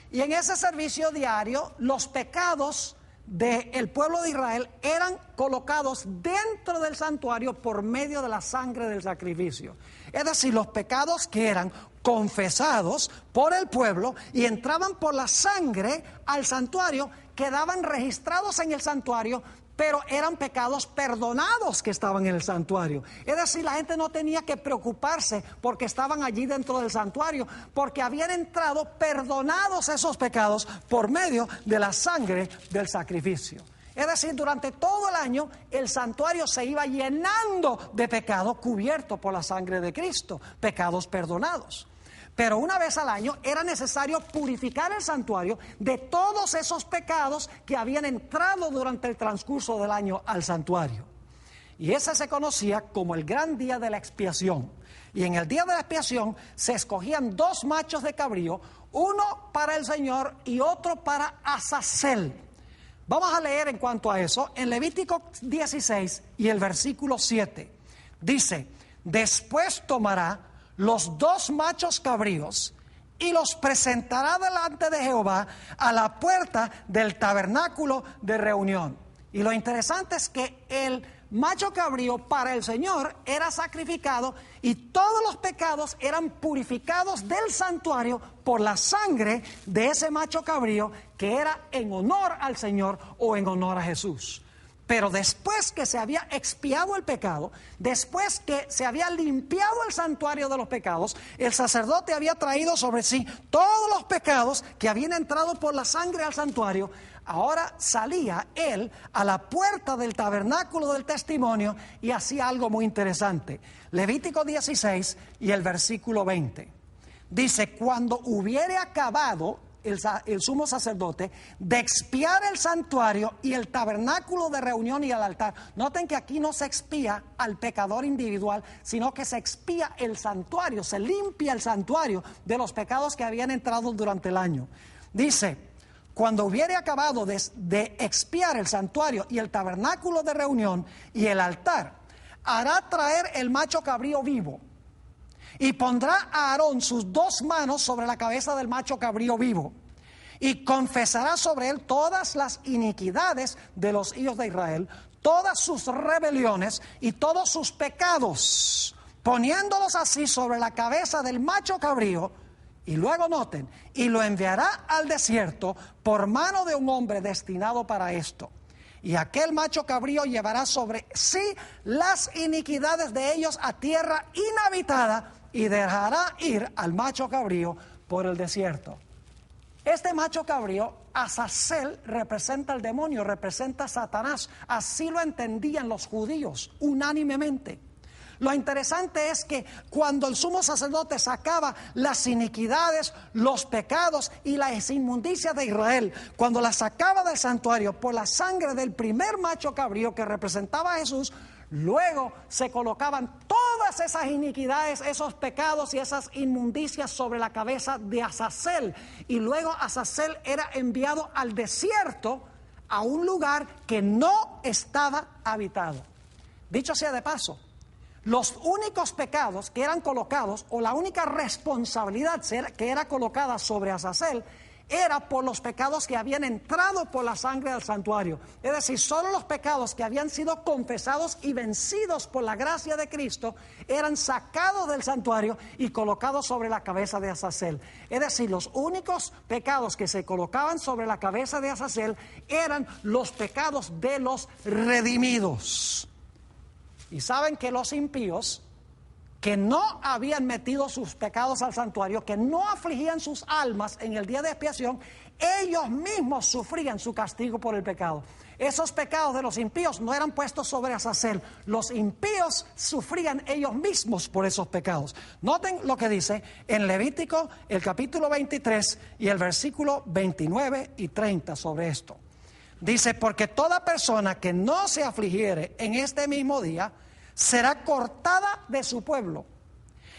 Y en ese servicio diario los pecados del pueblo de Israel eran colocados dentro del santuario por medio de la sangre del sacrificio. Es decir, los pecados que eran confesados por el pueblo y entraban por la sangre al santuario, quedaban registrados en el santuario, pero eran pecados perdonados que estaban en el santuario. Es decir, la gente no tenía que preocuparse porque estaban allí dentro del santuario, porque habían entrado perdonados esos pecados por medio de la sangre del sacrificio. Es decir, durante todo el año el santuario se iba llenando de pecado cubierto por la sangre de Cristo, pecados perdonados. Pero una vez al año era necesario purificar el santuario de todos esos pecados que habían entrado durante el transcurso del año al santuario. Y ese se conocía como el gran día de la expiación. Y en el día de la expiación se escogían 2 machos de cabrío, uno para el Señor y otro para Azazel. Vamos a leer en cuanto a eso en Levítico 16 y el versículo 7. Dice, después tomará los 2 machos cabríos y los presentará delante de Jehová a la puerta del tabernáculo de reunión. Y lo interesante es que el macho cabrío para el Señor era sacrificado y todos los pecados eran purificados del santuario por la sangre de ese macho cabrío que era en honor al Señor o en honor a Jesús. Pero después que se había expiado el pecado, después que se había limpiado el santuario de los pecados, el sacerdote había traído sobre sí todos los pecados que habían entrado por la sangre al santuario. Ahora salía él a la puerta del tabernáculo del testimonio y hacía algo muy interesante. Levítico 16 y el versículo 20. Dice, cuando hubiere acabado el sumo sacerdote de expiar el santuario y el tabernáculo de reunión y el altar. Noten que aquí no se expía al pecador individual, sino que se expía el santuario, se limpia el santuario de los pecados que habían entrado durante el año. Dice, cuando hubiere acabado de expiar el santuario y el tabernáculo de reunión y el altar, hará traer el macho cabrío vivo. Y pondrá a Aarón sus 2 manos sobre la cabeza del macho cabrío vivo, y confesará sobre él todas las iniquidades de los hijos de Israel, todas sus rebeliones y todos sus pecados, poniéndolos así sobre la cabeza del macho cabrío Y luego noten, y lo enviará al desierto por mano de un hombre destinado para esto. Y aquel macho cabrío llevará sobre sí las iniquidades de ellos a tierra inhabitada y dejará ir al macho cabrío por el desierto. Este macho cabrío, Azazel, representa al demonio, representa a Satanás. Así lo entendían los judíos unánimemente. Lo interesante es que cuando el sumo sacerdote sacaba las iniquidades, los pecados y las inmundicias de Israel, cuando las sacaba del santuario por la sangre del primer macho cabrío que representaba a Jesús, luego se colocaban todas esas iniquidades, esos pecados y esas inmundicias sobre la cabeza de Azazel. Y luego Azazel era enviado al desierto, a un lugar que no estaba habitado. Dicho sea de paso, los únicos pecados que eran colocados, o la única responsabilidad que era colocada sobre Azazel, era por los pecados que habían entrado por la sangre del santuario. Es decir, solo los pecados que habían sido confesados y vencidos por la gracia de Cristo eran sacados del santuario y colocados sobre la cabeza de Azazel. Es decir, los únicos pecados que se colocaban sobre la cabeza de Azazel eran los pecados de los redimidos. Y saben que los impíos, que no habían metido sus pecados al santuario, que no afligían sus almas en el día de expiación, ellos mismos sufrían su castigo por el pecado. Esos pecados de los impíos no eran puestos sobre Azazel. Los impíos sufrían ellos mismos por esos pecados. Noten lo que dice en Levítico, el capítulo 23 y el versículo 29 y 30 sobre esto. Dice, porque toda persona que no se afligiere en este mismo día será cortada de su pueblo.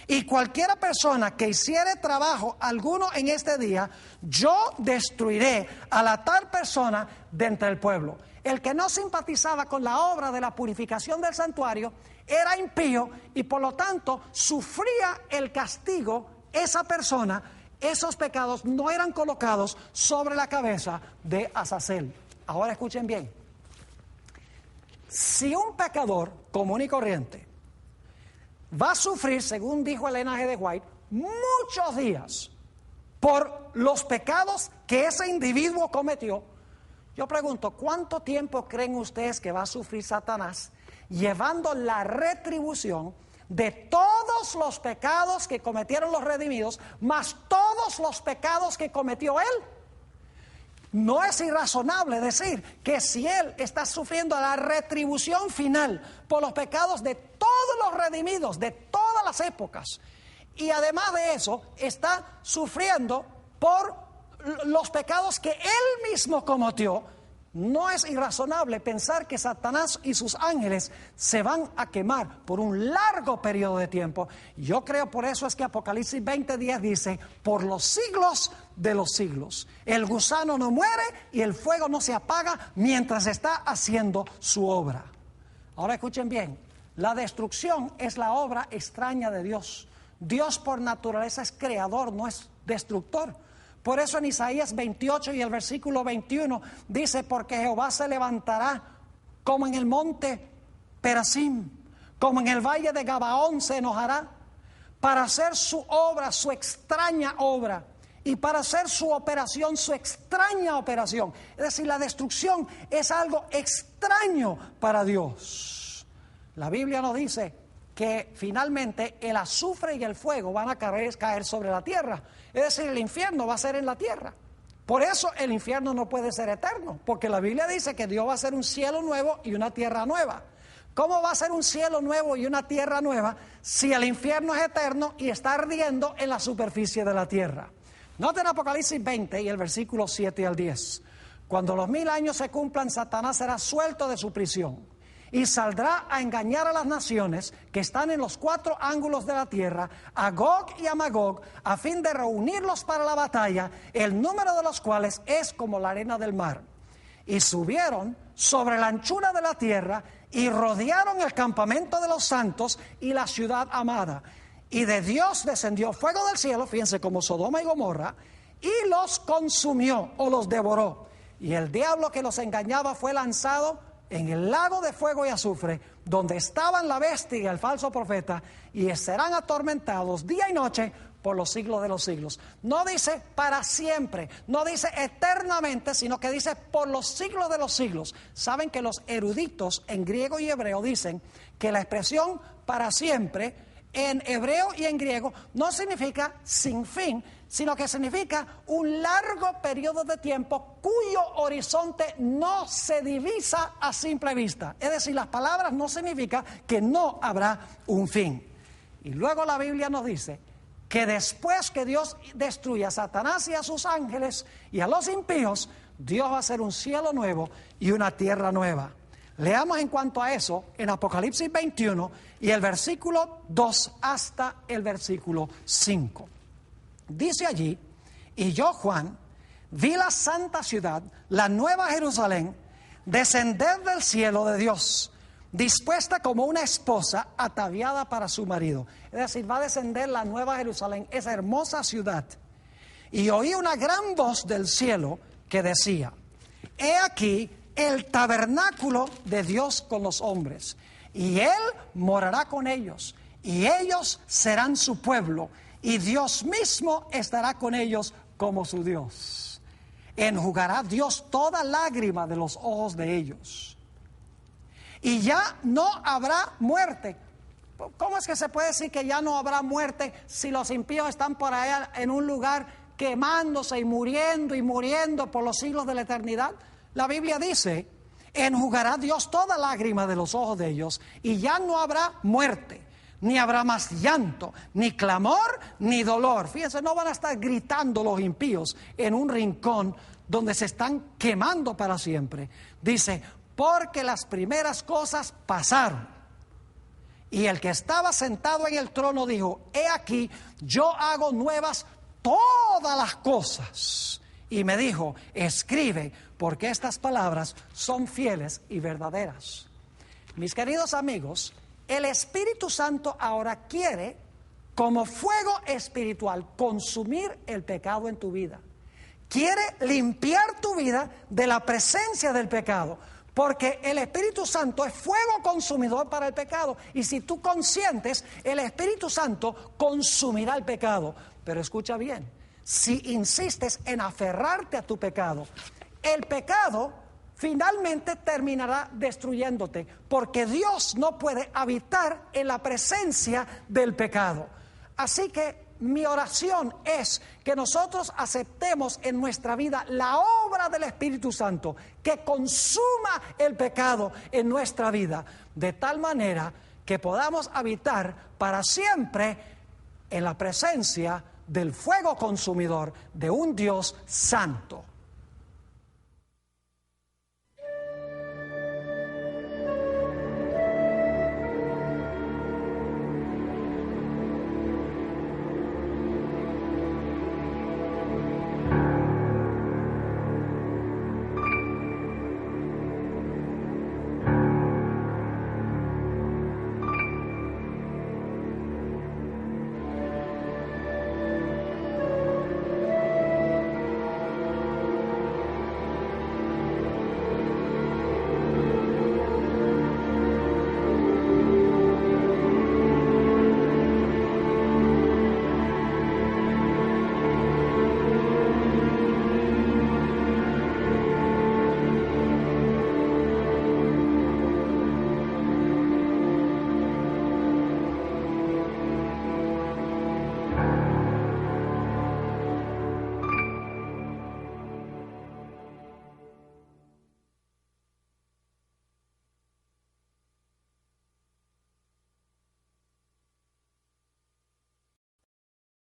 Y cualquiera persona que hiciere trabajo alguno en este día, yo destruiré a la tal persona de entre el pueblo. El que no simpatizaba con la obra de la purificación del santuario era impío y por lo tanto sufría el castigo. Esa persona, esos pecados no eran colocados sobre la cabeza de Azazel. Ahora escuchen bien. Si un pecador común y corriente va a sufrir, según dijo Elena G. de White, muchos días por los pecados que ese individuo cometió, yo pregunto, ¿cuánto tiempo creen ustedes que va a sufrir Satanás llevando la retribución de todos los pecados que cometieron los redimidos, más todos los pecados que cometió él? No es irrazonable decir que si él está sufriendo la retribución final por los pecados de todos los redimidos, de todas las épocas, y además de eso está sufriendo por los pecados que él mismo cometió, no es irrazonable pensar que Satanás y sus ángeles se van a quemar por un largo periodo de tiempo. Yo creo por eso es que Apocalipsis 20:10 dice, por los siglos de los siglos. El gusano no muere y el fuego no se apaga mientras está haciendo su obra. Ahora escuchen bien, la destrucción es la obra extraña de Dios. Dios por naturaleza es creador, no es destructor. Por eso en Isaías 28 y el versículo 21 dice, porque Jehová se levantará como en el monte Perasim, como en el valle de Gabaón se enojará, para hacer su obra, su extraña obra, y para hacer su operación, su extraña operación. Es decir, la destrucción es algo extraño para Dios. La Biblia nos dice que finalmente el azufre y el fuego van a caer sobre la tierra. Es decir, el infierno va a ser en la tierra. Por eso el infierno no puede ser eterno, porque la Biblia dice que Dios va a hacer un cielo nuevo y una tierra nueva. ¿Cómo va a ser un cielo nuevo y una tierra nueva si el infierno es eterno y está ardiendo en la superficie de la tierra? Noten Apocalipsis 20 y el versículo 7 al 10. Cuando los 1000 años se cumplan, Satanás será suelto de su prisión y saldrá a engañar a las naciones que están en los 4 ángulos de la tierra, a Gog y a Magog, a fin de reunirlos para la batalla, el número de los cuales es como la arena del mar. Y subieron sobre la anchura de la tierra y rodearon el campamento de los santos y la ciudad amada. Y de Dios descendió fuego del cielo, fíjense, como Sodoma y Gomorra, y los consumió o los devoró. Y el diablo que los engañaba fue lanzado en el lago de fuego y azufre, donde estaban la bestia y el falso profeta, y serán atormentados día y noche por los siglos de los siglos. No dice para siempre, no dice eternamente, sino que dice por los siglos de los siglos. Saben que los eruditos en griego y hebreo dicen que la expresión para siempre en hebreo y en griego no significa sin fin, sino que significa un largo periodo de tiempo cuyo horizonte no se divisa a simple vista. Es decir, las palabras no significan que no habrá un fin. Y luego la Biblia nos dice que después que Dios destruya a Satanás y a sus ángeles y a los impíos, Dios va a hacer un cielo nuevo y una tierra nueva. Leamos en cuanto a eso en Apocalipsis 21 y el versículo 2 hasta el versículo 5. Dice allí: y yo, Juan, vi la santa ciudad, la nueva Jerusalén, descender del cielo de Dios, dispuesta como una esposa ataviada para su marido. Es decir, va a descender la nueva Jerusalén, esa hermosa ciudad. Y oí una gran voz del cielo que decía: he aquí el tabernáculo de Dios con los hombres, y Él morará con ellos, y ellos serán su pueblo, y Dios mismo estará con ellos como su Dios. Enjugará Dios toda lágrima de los ojos de ellos. Y ya no habrá muerte. ¿Cómo es que se puede decir que ya no habrá muerte si los impíos están por allá en un lugar quemándose y muriendo por los siglos de la eternidad? La Biblia dice: enjugará Dios toda lágrima de los ojos de ellos, y ya no habrá muerte, ni habrá más llanto, ni clamor, ni dolor. Fíjense, no van a estar gritando los impíos en un rincón donde se están quemando para siempre. Dice: porque las primeras cosas pasaron. Y el que estaba sentado en el trono dijo: he aquí, yo hago nuevas todas las cosas. Y me dijo: escribe, porque estas palabras son fieles y verdaderas. Mis queridos amigos, el Espíritu Santo ahora quiere, como fuego espiritual, consumir el pecado en tu vida. Quiere limpiar tu vida de la presencia del pecado. Porque el Espíritu Santo es fuego consumidor para el pecado. Y si tú consientes, el Espíritu Santo consumirá el pecado. Pero escucha bien, si insistes en aferrarte a tu pecado, el pecado finalmente terminará destruyéndote. Porque Dios no puede habitar en la presencia del pecado. Así que mi oración es que nosotros aceptemos en nuestra vida la obra del Espíritu Santo, que consuma el pecado en nuestra vida, de tal manera que podamos habitar para siempre en la presencia del fuego consumidor de un Dios santo.